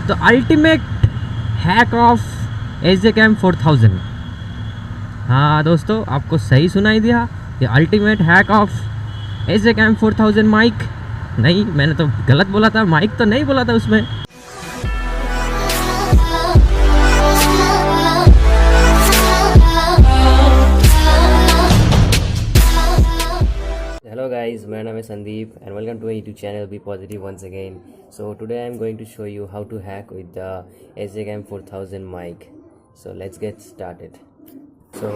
The ultimate hack of Edgecam 4000। हाँ दोस्तों, आपको सही सुनाई दिया, the ultimate hack of Edgecam 4000 mic. नहीं, मैंने तो गलत बोला था, माइक तो नहीं बोला था उसमें। हेलो गाइस, मेरा नाम है Sandeep and welcome to my YouTube channel be positive once again. So today I am going to show you how to hack with the Edgecam 4000 mic. So let's get started. So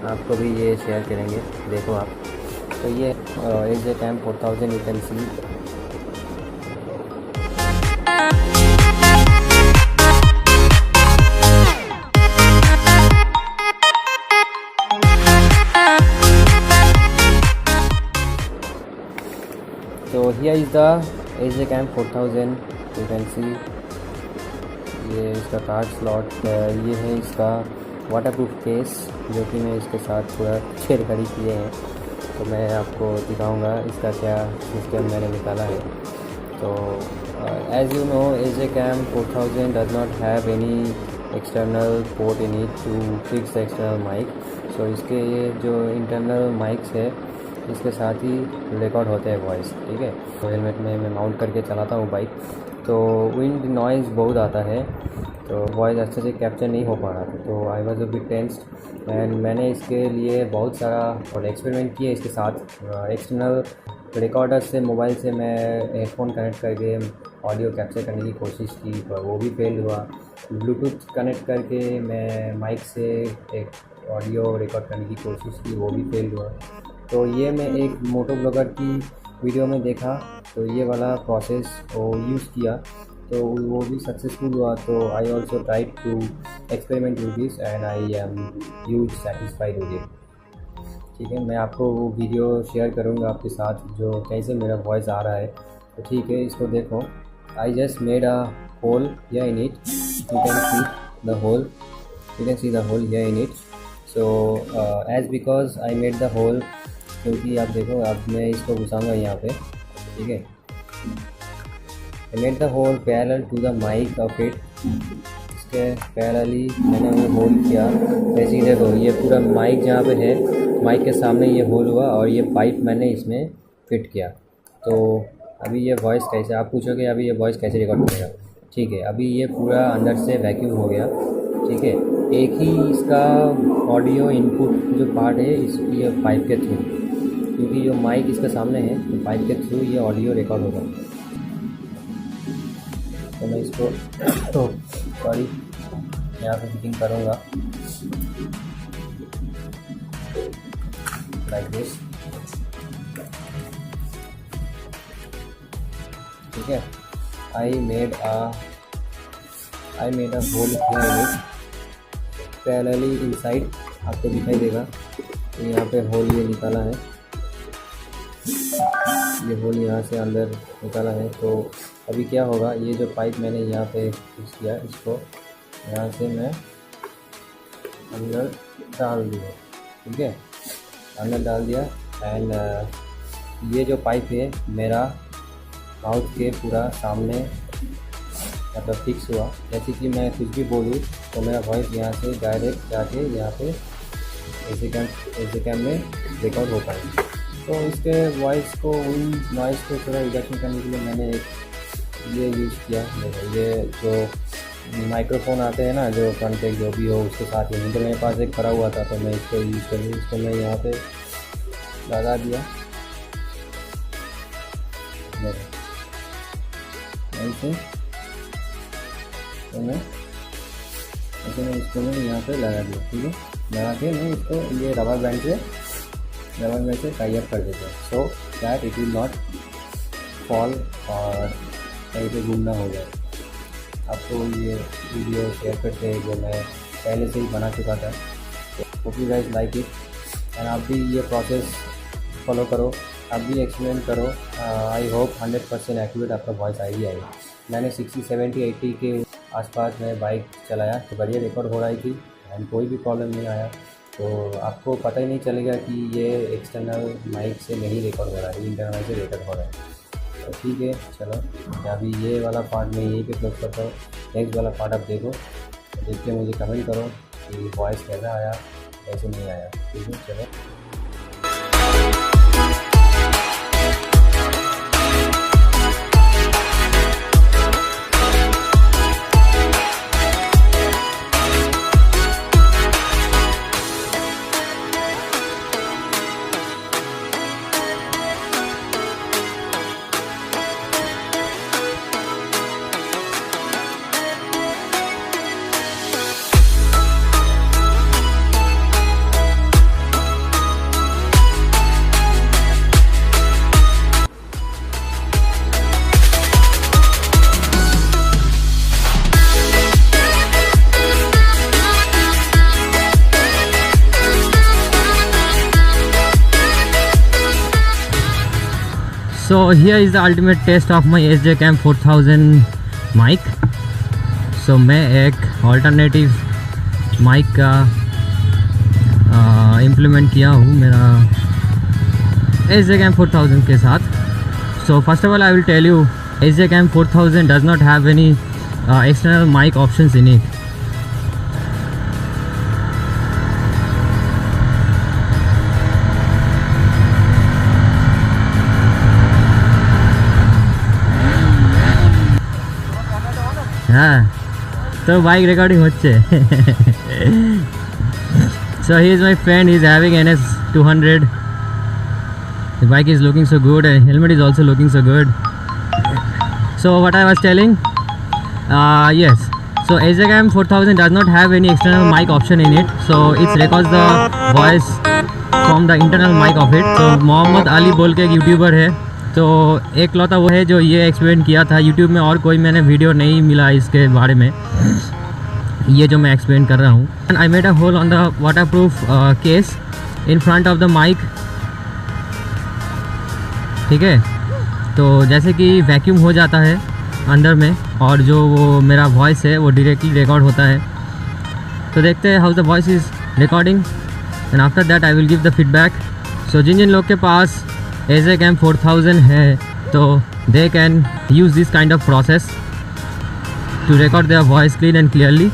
आपको भी ये share करेंगे, देखो आप। तो ये एजकैम 4000 you can सी। तो here is the एजकैम 4000 you can सी। ये इसका कार्ड स्लॉट, ये है इसका वाटरप्रूफ केस, जो कि मैं इसके साथ पूरा छेड़खानी किए हैं। तो मैं आपको दिखाऊंगा इसका क्या सिस्टम मैंने निकाला है। तो as you know, Edgecam 4000 does not have any external port in it to fix external mic. So इसके ये जो इंटरनल माइक्स है, इसके साथ ही रिकॉर्ड होते हैं वॉइस, ठीक है। तो हेलमेट में मैं माउंट करके चलाता हूँ बाइक, तो विंड नॉइज़ बहुत आता है, तो वॉइस अच्छे से कैप्चर नहीं हो पा रहा था। तो I was a bit tensed and मैंने इसके लिए बहुत सारा और एक्सपेरिमेंट किए इसके साथ। एक्सटर्नल रिकॉर्डर से मोबाइल से मैं हेडफोन कनेक्ट करके ऑडियो कैप्चर करने की कोशिश की, पर वो भी फेल हुआ। ब्लूटूथ कनेक्ट करके मैं माइक से एक ऑडियो रिकॉर्ड करने की कोशिश की, वो भी फेल हुआ। तो ये मैं एक मोटो ब्लॉगर की वीडियो में देखा, तो ये वाला प्रोसेस वो यूज़ किया, तो वो भी सक्सेसफुल हुआ। तो I also tried to experiment with this and I am huge satisfied with it. ठीक है, मैं आपको वो वीडियो शेयर करूँगा आपके साथ, जो कैसे मेरा वॉइस आ रहा है। तो ठीक है, इसको देखो। I just made a hole here in it, you can see the hole, you can see the hole here in it. So as because I made the hole, क्योंकि आप देखो, अब मैं इसको घुसाऊंगा यहाँ पे, ठीक है। I made the hole parallel to the mic of it. इसके पैरेलली मैंने वो होल किया। जैसे ही देखो, ये पूरा माइक जहाँ पे है, माइक के सामने ये होल हुआ और ये पाइप मैंने इसमें फिट किया। तो अभी ये वॉइस कैसे, आप पूछोगे अभी ये वॉइस कैसे रिकॉर्ड करेगा। ठीक है, अभी ये पूरा अंदर से वैक्यूम हो गया, ठीक है। एक ही इसका ऑडियो इनपुट जो पार्ट है इस ये पाइप के थ्रू, क्योंकि जो माइक इसके सामने है, तो पाइप के थ्रू ये ऑडियो रिकॉर्ड होगा। तो मैं इसको तो सॉरी यहाँ पे फिटिंग करूँगा लाइक दिस, ठीक है। I made a hole here parallelly inside, आपको दिखाई देगा। तो यहाँ पे होल ये निकाला है, ये होल यहाँ से अंदर निकाला है। तो अभी क्या होगा, ये जो पाइप मैंने यहाँ पे फिक्स किया, इसको यहाँ से मैं अंदर डाल दिया, ठीक है, अंदर डाल दिया। एंड ये जो पाइप है मेरा माउथ के पूरा सामने मतलब फिक्स हुआ। जैसे कि मैं कुछ भी बोलूँ तो मेरा वॉइस यहाँ से डायरेक्ट जाके यहाँ पे एजकैम में रिकॉर्ड हो पाएगा। तो इसके वॉइस को, उन नॉइज़ को थोड़ा रिडक्शन करने के लिए मैंने एक ये यूज़ किया। देखो, ये जो माइक्रोफोन आते हैं ना, जो कॉन्टेक्ट जो भी हो उसके साथ ही, तो मेरे पास एक पड़ा हुआ था, तो मैं इसको यूज़ कर लूँ। इसको मैं यहाँ पे लगा दिया, ऐसे तो मैं इसको मैं यहाँ पे लगा दिया, ठीक है। लगा के मैं इसको ये रबर बैंड से टाई अप कर देते हैं, so that it will not fall और कहीं पे घूमना हो जाए। आपको ये वीडियो शेयर करते हैं जो मैं पहले से ही बना चुका था। तो hope you guys like it and आप भी ये प्रोसेस फॉलो करो, आप भी एक्सपेरिमेंट करो। आई होप 100% एक्यूरेट आपका वॉइस आएगा। मैंने 60, 70, 80 के आसपास मैं बाइक चलाया, तो बढ़िया रिकॉर्ड हो रही थी एंड कोई भी प्रॉब्लम नहीं आया। तो आपको पता ही नहीं चलेगा कि ये एक्सटर्नल माइक से नहीं रिकॉर्ड हो रहा है, इंटरनल से रिकॉर्ड हो रहा है। तो ठीक है चलो, अभी ये वाला पार्ट मैं यहीं पे क्लोज करता हूँ। नेक्स्ट वाला पार्ट आप देखो, देख के मुझे कमेंट करो कि वॉइस कैसा आया, कैसे नहीं आया। ठीक है चलो। So here is the ultimate test of my SJCam 4000 mic. So मैं एक alternative mic का implement किया हूँ मेरा SJCam 4000 के साथ. So first of all I will tell you SJCam 4000 does not have any external mic options in it. हाँ तो बाइक रिकॉर्डिंग होच्छे. So he is my friend, he is having NS 200. The bike is looking so good and helmet is also looking so good. So what I was telling, yes, so SJCam 4000 does not have any external mic option in it, so it records the voice from the internal mic of it. So Mohammad Ali बोल के एक YouTuber है, तो एक लौता वो है जो ये एक्सप्लेन किया था यूट्यूब में, और कोई मैंने वीडियो नहीं मिला इसके बारे में, ये जो मैं एक्सप्लेन कर रहा हूँ. And I made a hole on the waterproof case in front of the mic. ठीक है, तो जैसे कि वैक्यूम हो जाता है अंदर में और जो वो मेरा वॉइस है वो डायरेक्टली रिकॉर्ड होता है. तो देखते हैं how the voice is recording and after that I will give the feedback. So जिन जिन लोग के पास SJCam 4000 है तो they can use this kind of process to record their voice clean and clearly.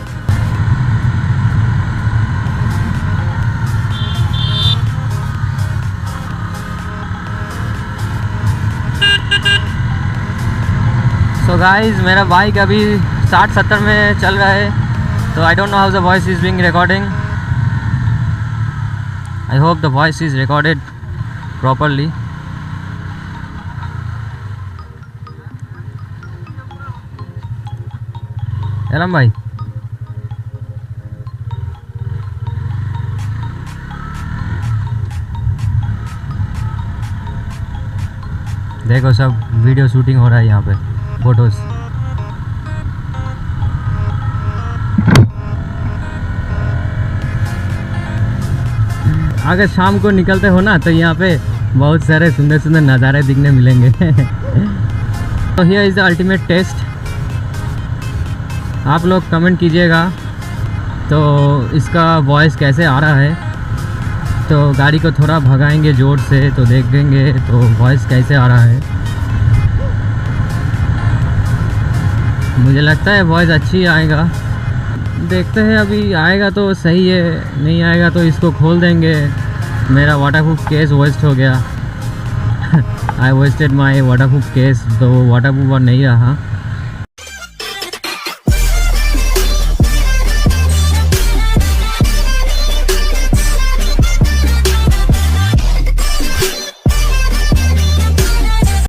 So guys, मेरा bike अभी 60-70 में चल रहा है, तो I don't know how the voice is being recording. I hope the voice is recorded properly. Alam भाई, देखो सब वीडियो शूटिंग हो रहा है यहाँ पे, फोटोज. अगर शाम को निकलते हो ना तो यहाँ पे बहुत सारे सुंदर सुंदर नज़ारे दिखने मिलेंगे. तो here is the ultimate test. आप लोग कमेंट कीजिएगा तो इसका वॉइस कैसे आ रहा है. तो गाड़ी को थोड़ा भगाएंगे ज़ोर से तो देखेंगे तो वॉइस कैसे आ रहा है. मुझे लगता है वॉइस अच्छी आएगा, देखते हैं. अभी आएगा तो सही है, नहीं आएगा तो इसको खोल देंगे. मेरा वाटरप्रूफ केस वेस्ट हो गया. I wasted my waterproof case, तो वाटरप्रूफ नहीं रहा.